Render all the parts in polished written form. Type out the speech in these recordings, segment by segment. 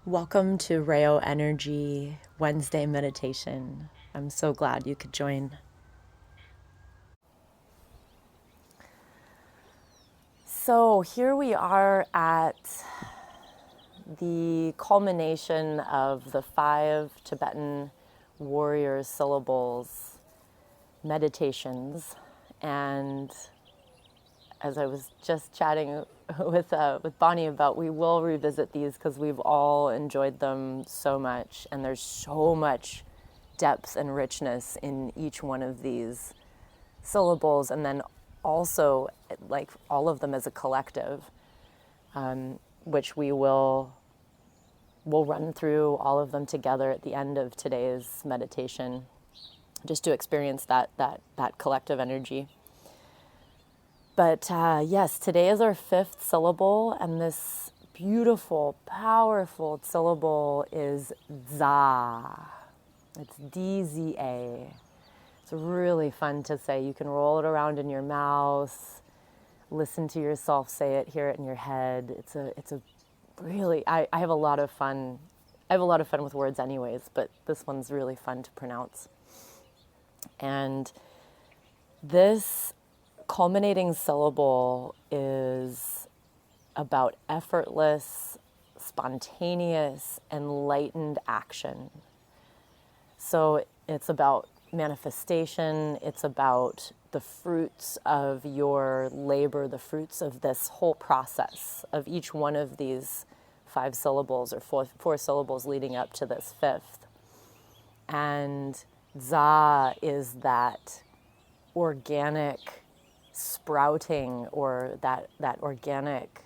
Welcome to Rayo Energy Wednesday meditation. I'm so glad you could join. So here we are at the culmination of the 5 Tibetan Warrior Syllables meditations, and as I was just chatting with Bonnie about, we will revisit these because we've all enjoyed them so much, and there's so much depth and richness in each one of these syllables, and then also like all of them as a collective, which we'll run through all of them together at the end of today's meditation, just to experience that collective energy. But yes, today is our 5th syllable, and this beautiful, powerful syllable is DZA. It's DZA. It's really fun to say. You can roll it around in your mouth, listen to yourself say it, hear it in your head. It's a really, I have a lot of fun. I have a lot of fun with words anyways, but this one's really fun to pronounce. And this culminating syllable is about effortless, spontaneous, enlightened action. So it's about manifestation, it's about the fruits of your labor, the fruits of this whole process of each one of these 5 syllables or four syllables leading up to this 5th. And za is that organic sprouting, or that organic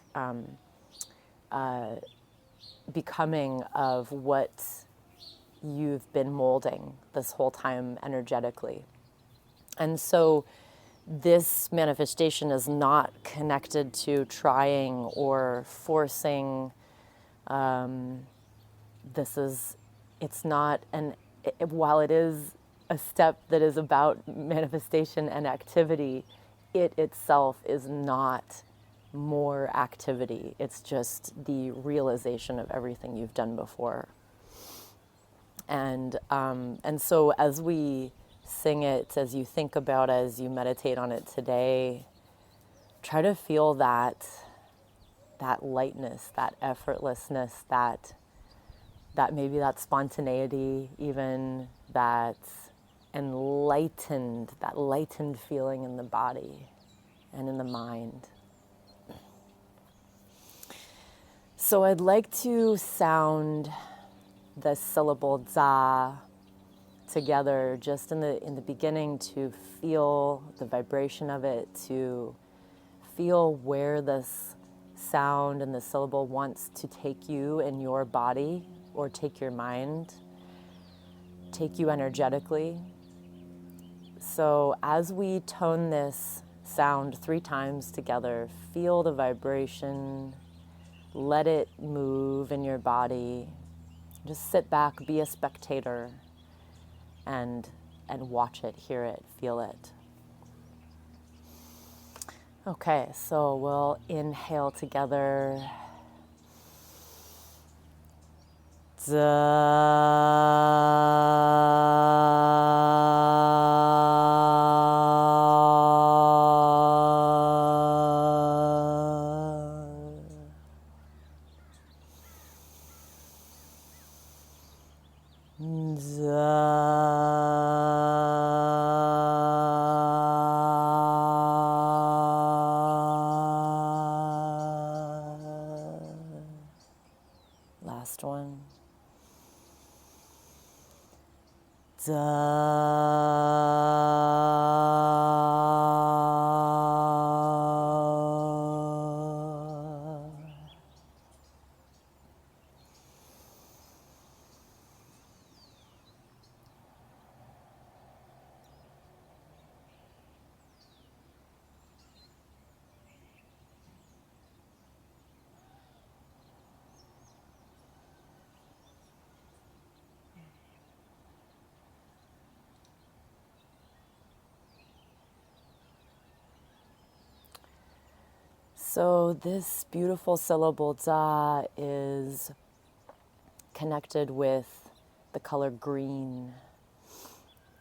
becoming of what you've been molding this whole time energetically. And so this manifestation is not connected to trying or forcing. It's not while it is a step that is about manifestation and activity, it itself is not more activity. It's just the realization of everything you've done before. And so as we sing it, as you think about it, as you meditate on it today, try to feel that lightness, that effortlessness, that maybe that spontaneity, even that enlightened feeling in the body and in the mind. So I'd like to sound the syllable za together just in the beginning, to feel the vibration of it, to feel where this sound and the syllable wants to take you in your body, or take your mind, take you energetically. So as we tone this sound 3 times together, feel the vibration, let it move in your body. Just sit back, be a spectator, and watch it, hear it, feel it. Okay, so we'll inhale together. Last one. So this beautiful syllable za is connected with the color green.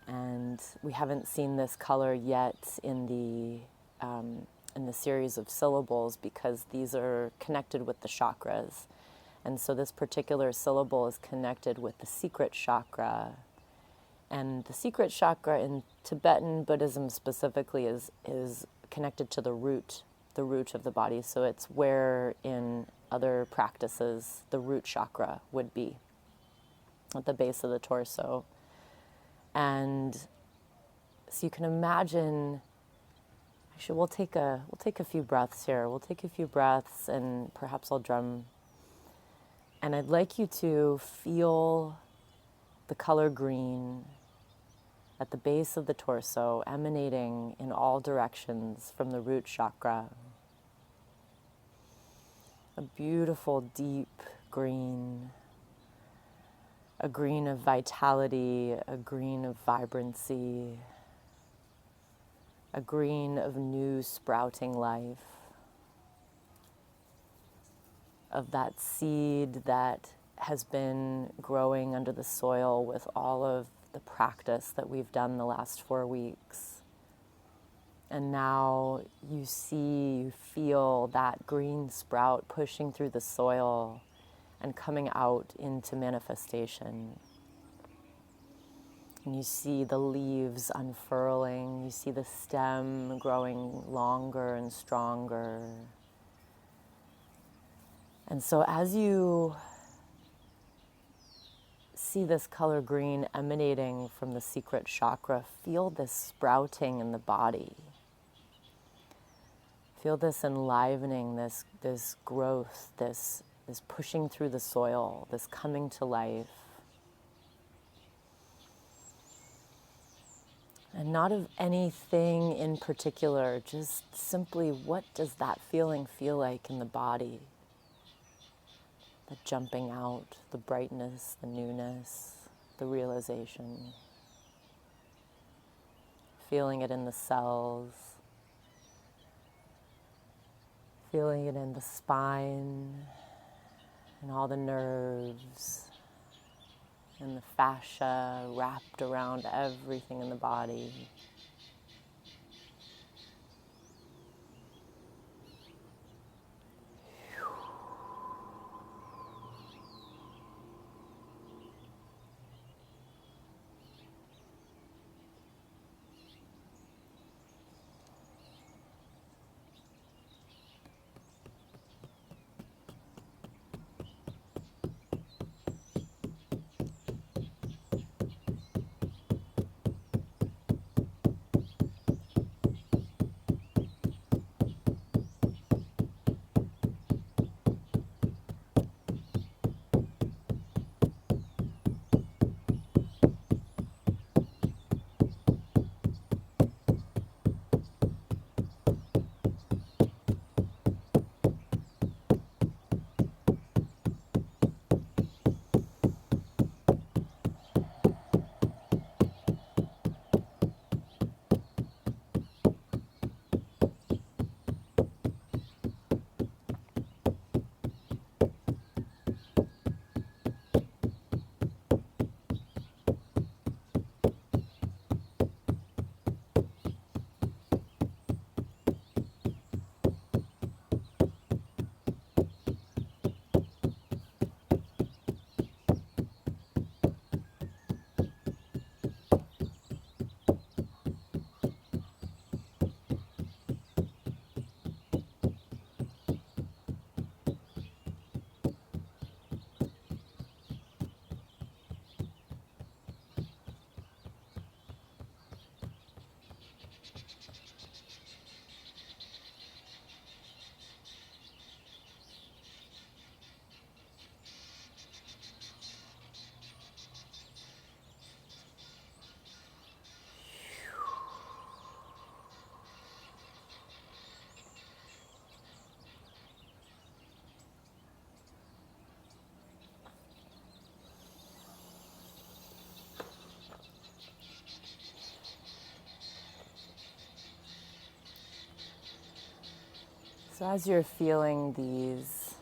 And we haven't seen this color yet in the series of syllables because these are connected with the chakras. And so this particular syllable is connected with the secret chakra. And the secret chakra in Tibetan Buddhism specifically is connected to the root of the body. So it's where in other practices the root chakra would be, at the base of the torso. And so you can imagine, actually we'll take a few breaths here. We'll take a few breaths and perhaps I'll drum. And I'd like you to feel the color green at the base of the torso, emanating in all directions from the root chakra. A beautiful, deep green, a green of vitality, a green of vibrancy, a green of new sprouting life, of that seed that has been growing under the soil with all of the practice that we've done the last 4 weeks. And now you see, you feel that green sprout pushing through the soil and coming out into manifestation. And you see the leaves unfurling, you see the stem growing longer and stronger. And so as you see this color green emanating from the secret chakra, feel this sprouting in the body. Feel this enlivening, this growth, this pushing through the soil, this coming to life. And not of anything in particular, just simply what does that feeling feel like in the body? The jumping out, the brightness, the newness, the realization. Feeling it in the cells. Feeling it in the spine and all the nerves and the fascia wrapped around everything in the body. So as you're feeling these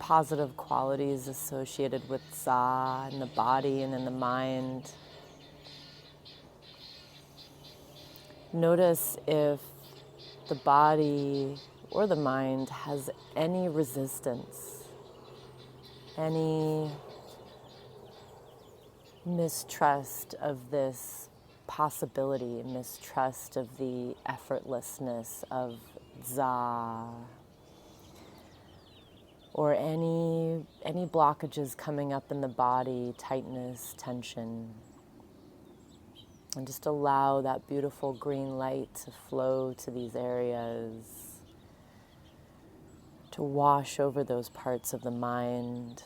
positive qualities associated with DZA in the body and in the mind. Notice if the body or the mind has any resistance, any mistrust of this possibility, mistrust of the effortlessness of DZA, or any blockages coming up in the body, tightness, tension. And just allow that beautiful green light to flow to these areas, to wash over those parts of the mind.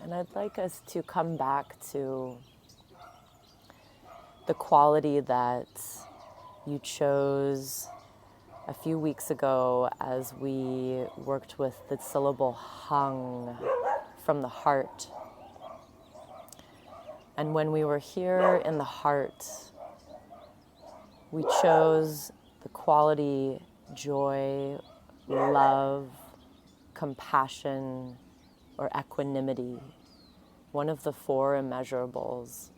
And I'd like us to come back to the quality that you chose a few weeks ago as we worked with the syllable hung from the heart. And when we were here in the heart, we chose the quality joy, love, compassion, or equanimity, one of the four immeasurables.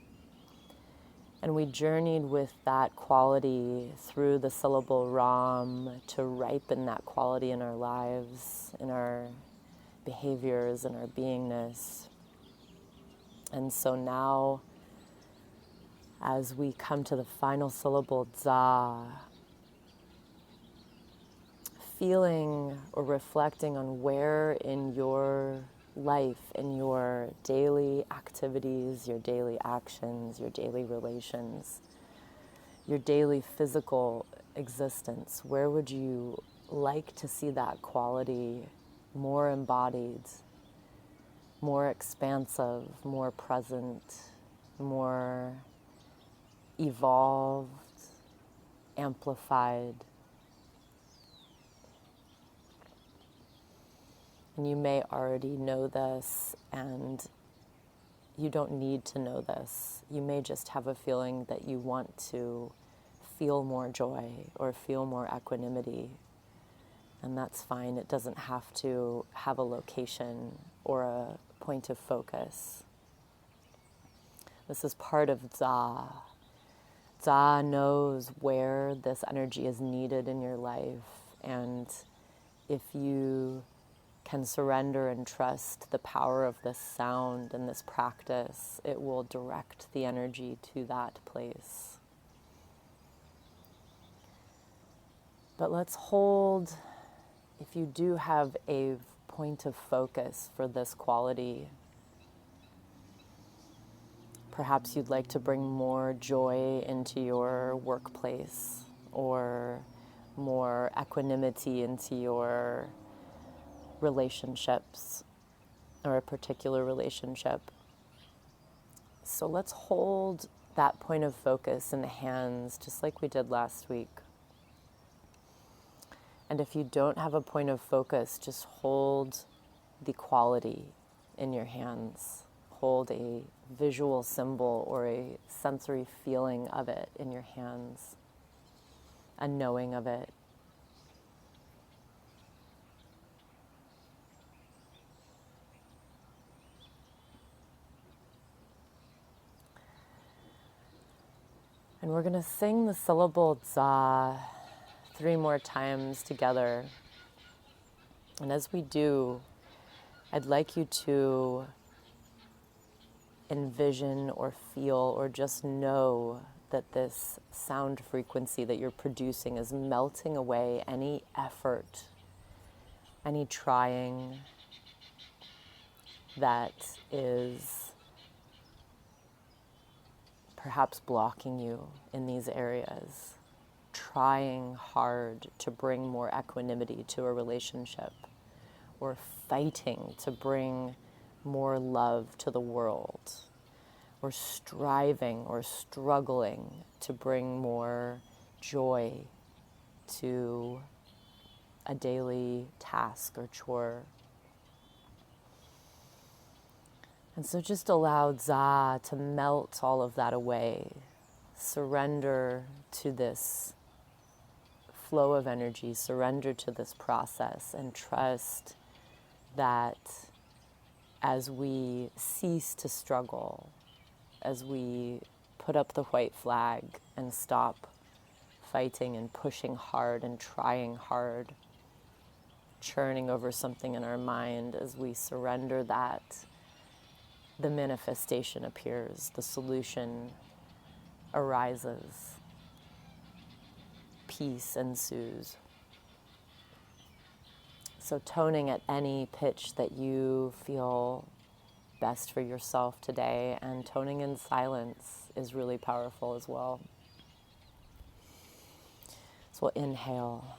And we journeyed with that quality through the syllable Ram to ripen that quality in our lives, in our behaviors, in our beingness. And so now, as we come to the final syllable DZA, feeling or reflecting on where in your life, in your daily activities, your daily actions, your daily relations, your daily physical existence, where would you like to see that quality more embodied, more expansive, more present, more evolved, amplified? And you may already know this, and you don't need to know this. You may just have a feeling that you want to feel more joy or feel more equanimity. And that's fine. It doesn't have to have a location or a point of focus. This is part of DZA. DZA knows where this energy is needed in your life. And if you can surrender and trust the power of this sound and this practice, it will direct the energy to that place. But let's hold, if you do have a point of focus for this quality, perhaps you'd like to bring more joy into your workplace, or more equanimity into your relationships, or a particular relationship. So let's hold that point of focus in the hands, just like we did last week. And if you don't have a point of focus, just hold the quality in your hands. Hold a visual symbol or a sensory feeling of it in your hands, a knowing of it. And we're going to sing the syllable DZA 3 more times together. And as we do, I'd like you to envision or feel or just know that this sound frequency that you're producing is melting away any effort, any trying that is perhaps blocking you in these areas, trying hard to bring more equanimity to a relationship, or fighting to bring more love to the world, or striving or struggling to bring more joy to a daily task or chore. And so just allow DZA to melt all of that away. Surrender to this flow of energy, surrender to this process, and trust that as we cease to struggle, as we put up the white flag and stop fighting and pushing hard and trying hard, churning over something in our mind, as we surrender that, the manifestation appears, the solution arises, peace ensues. So toning at any pitch that you feel best for yourself today, and toning in silence is really powerful as well. So we'll inhale.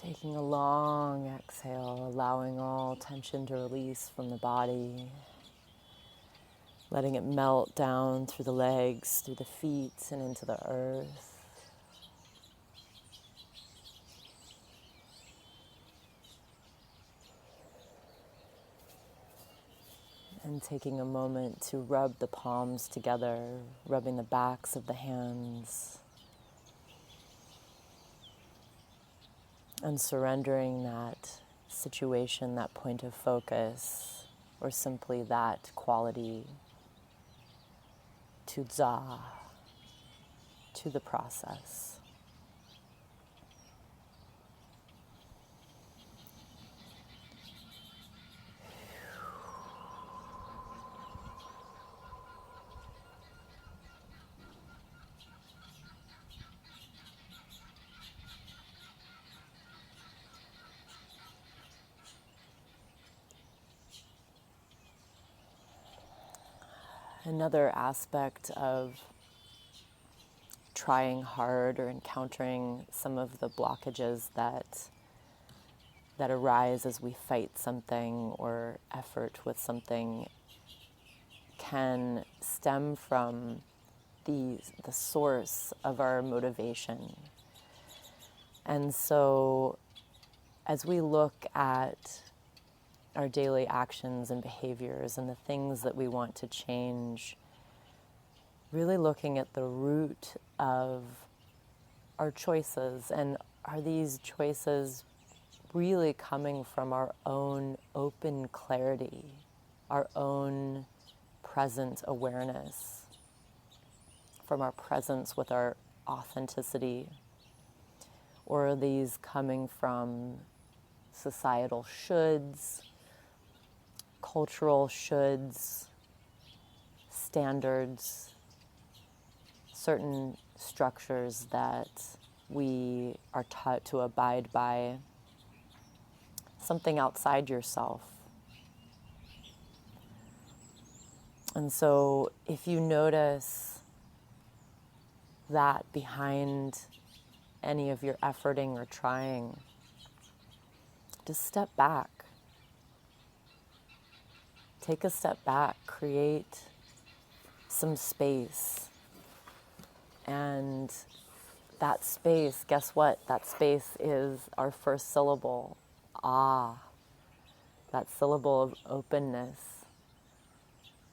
Taking a long exhale, allowing all tension to release from the body, letting it melt down through the legs, through the feet, and into the earth. And taking a moment to rub the palms together, rubbing the backs of the hands, and surrendering that situation, that point of focus, or simply that quality to DZA, to the process. Another aspect of trying hard or encountering some of the blockages that arise as we fight something or effort with something can stem from the source of our motivation. And so as we look at our daily actions and behaviors and the things that we want to change, really looking at the root of our choices, and are these choices really coming from our own open clarity, our own present awareness, from our presence with our authenticity, or are these coming from societal shoulds, cultural shoulds, standards, certain structures that we are taught to abide by, something outside yourself? And so if you notice that behind any of your efforting or trying, just step back. Take a step back, create some space. And that space, guess what? That space is our first syllable, ah. That syllable of openness,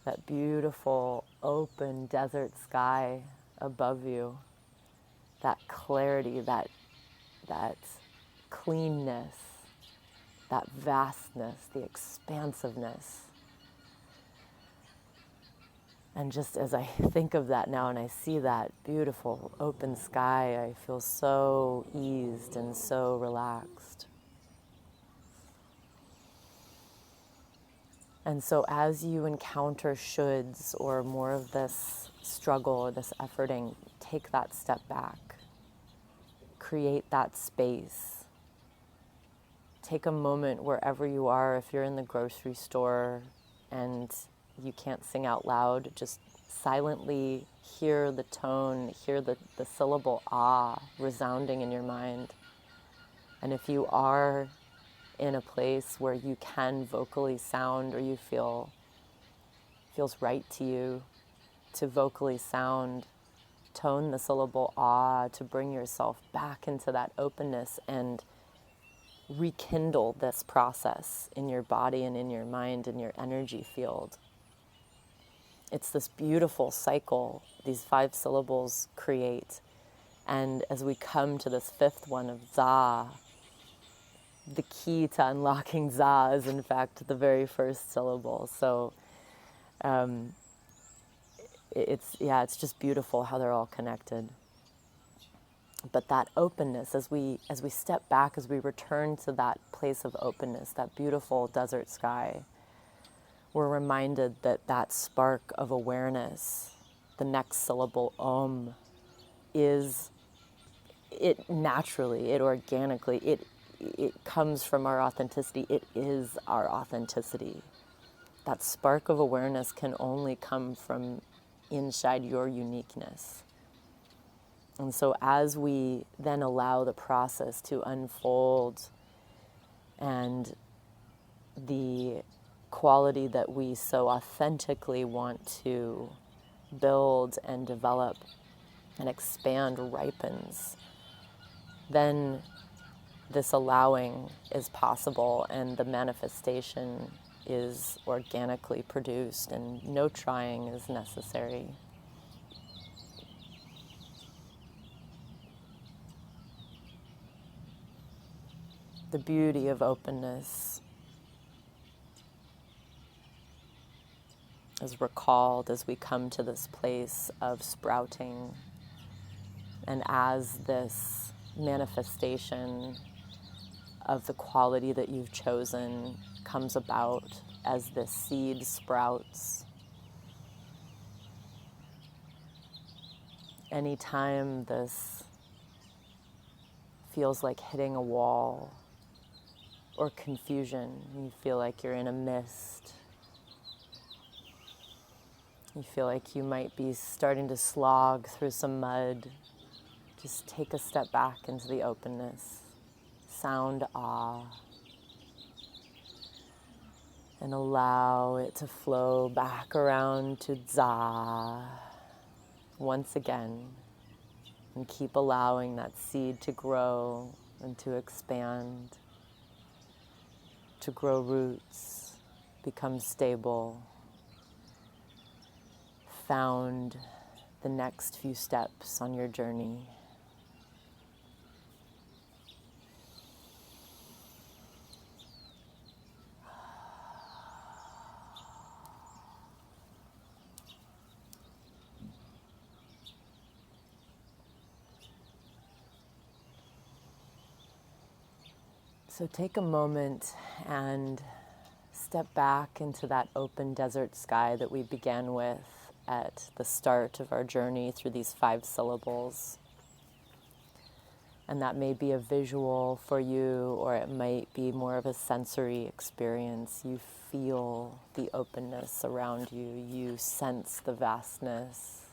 that beautiful open desert sky above you, that clarity, that cleanness, that vastness, the expansiveness. And just as I think of that now and I see that beautiful open sky, I feel so eased and so relaxed. And so as you encounter shoulds or more of this struggle or this efforting, take that step back. Create that space. Take a moment wherever you are. If you're in the grocery store and you can't sing out loud, just silently hear the tone, hear the syllable ah resounding in your mind. And if you are in a place where you can vocally sound, or you feels right to you to vocally sound, tone the syllable ah to bring yourself back into that openness and rekindle this process in your body and in your mind and your energy field. It's this beautiful cycle these 5 syllables create. And as we come to this 5th one of za, the key to unlocking za is in fact the very first syllable. So it's just beautiful how they're all connected. But that openness, as we step back, as we return to that place of openness, that beautiful desert sky, we're reminded that that spark of awareness, the next syllable om, is it naturally, it organically, it comes from our authenticity. It is our authenticity. That spark of awareness can only come from inside your uniqueness. And so as we then allow the process to unfold and the quality that we so authentically want to build and develop and expand ripens, then this allowing is possible and the manifestation is organically produced and no trying is necessary. The beauty of openness is recalled as we come to this place of sprouting, and as this manifestation of the quality that you've chosen comes about, as this seed sprouts. Anytime this feels like hitting a wall or confusion, you feel like you're in a mist, you feel like you might be starting to slog through some mud, just take a step back into the openness, sound ah, and allow it to flow back around to za once again, and keep allowing that seed to grow and to expand, to grow roots, become stable, found the next few steps on your journey. So take a moment and step back into that open desert sky that we began with at the start of our journey through these 5 syllables. And that may be a visual for you, or it might be more of a sensory experience. You feel the openness around you. You sense the vastness.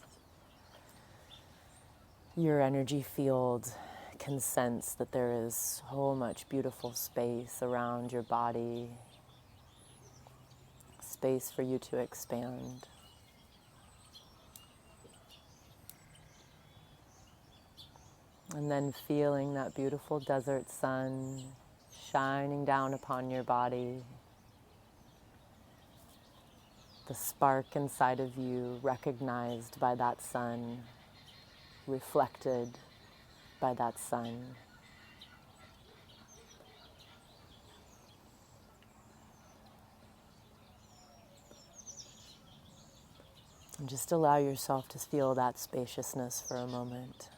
Your energy field can sense that there is so much beautiful space around your body, space for you to expand. And then feeling that beautiful desert sun shining down upon your body, the spark inside of you recognized by that sun, reflected by that sun. And just allow yourself to feel that spaciousness for a moment.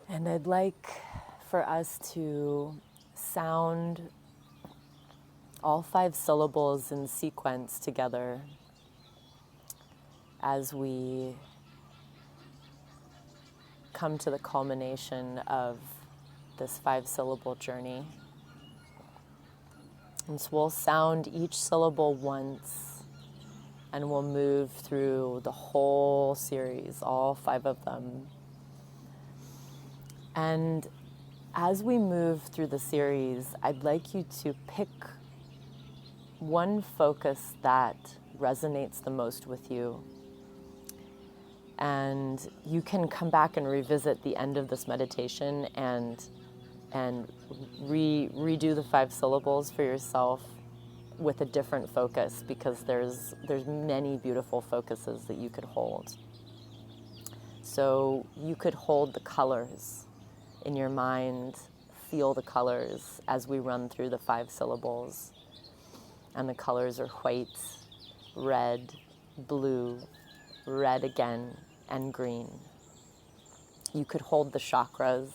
And I'd like for us to sound all 5 syllables in sequence together as we come to the culmination of this 5-syllable journey. And so we'll sound each syllable once, and we'll move through the whole series, all 5 of them. And as we move through the series, I'd like you to pick one focus that resonates the most with you. And you can come back and revisit the end of this meditation and redo the 5 syllables for yourself with a different focus, because there's many beautiful focuses that you could hold. So you could hold the colors in your mind, feel the colors as we run through the 5 syllables. And the colors are white, red, blue, red again, and green. You could hold the chakras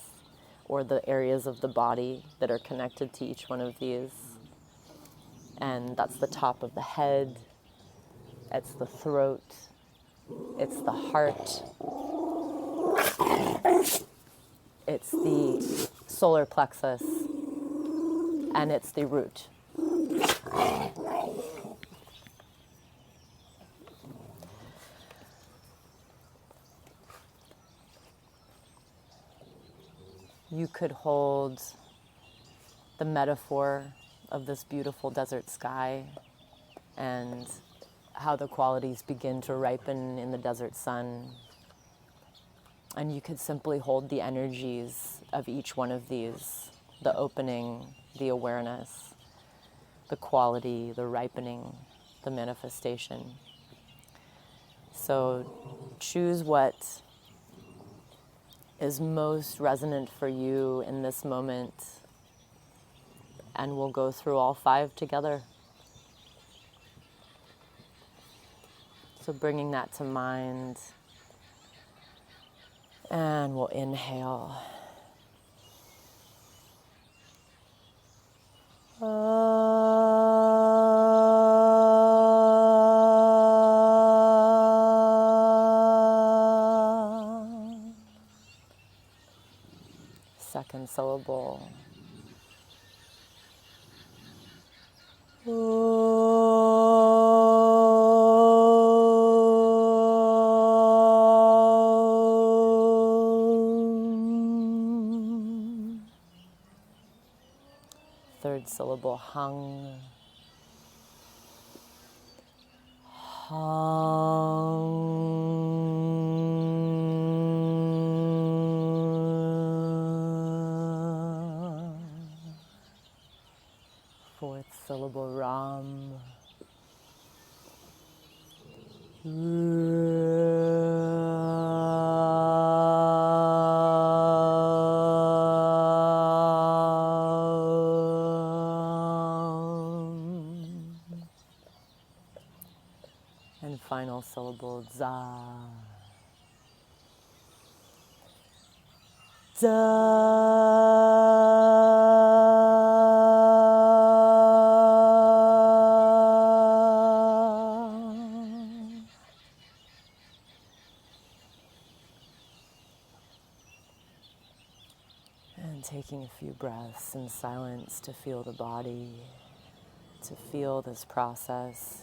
or the areas of the body that are connected to each one of these. And that's the top of the head, it's the throat, it's the heart, it's the solar plexus, and it's the root. You could hold the metaphor of this beautiful desert sky and how the qualities begin to ripen in the desert sun. And you could simply hold the energies of each one of these, the opening, the awareness, the quality, the ripening, the manifestation. So choose what is most resonant for you in this moment, and we'll go through all 5 together. So bringing that to mind, and we'll inhale. Second syllable. Third syllable, hung. Fourth syllable, ram. And final syllable, za. And taking a few breaths in silence to feel the body, to feel this process.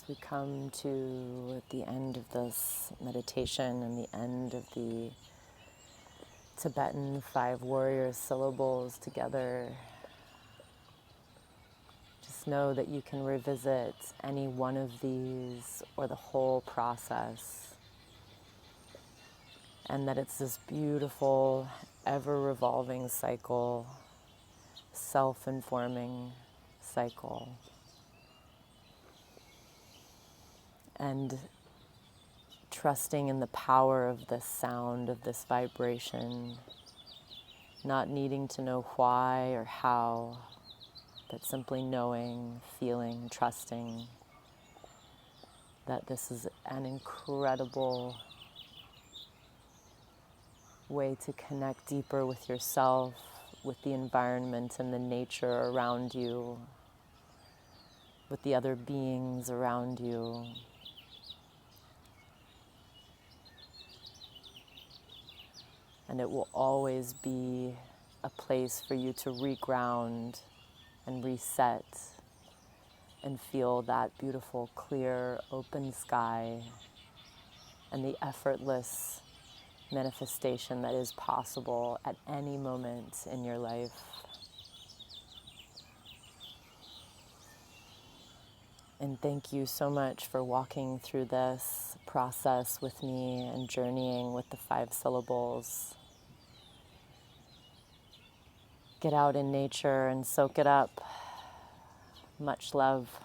We come to the end of this meditation and the end of the Tibetan Five Warrior Syllables together. Just know that you can revisit any one of these or the whole process, and that it's this beautiful, ever-revolving cycle, self-informing cycle. And trusting in the power of this sound, of this vibration, not needing to know why or how, but simply knowing, feeling, trusting that this is an incredible way to connect deeper with yourself, with the environment and the nature around you, with the other beings around you. And it will always be a place for you to reground and reset and feel that beautiful, clear, open sky and the effortless manifestation that is possible at any moment in your life. And thank you so much for walking through this process with me and journeying with the 5 syllables. Get out in nature and soak it up. Much love.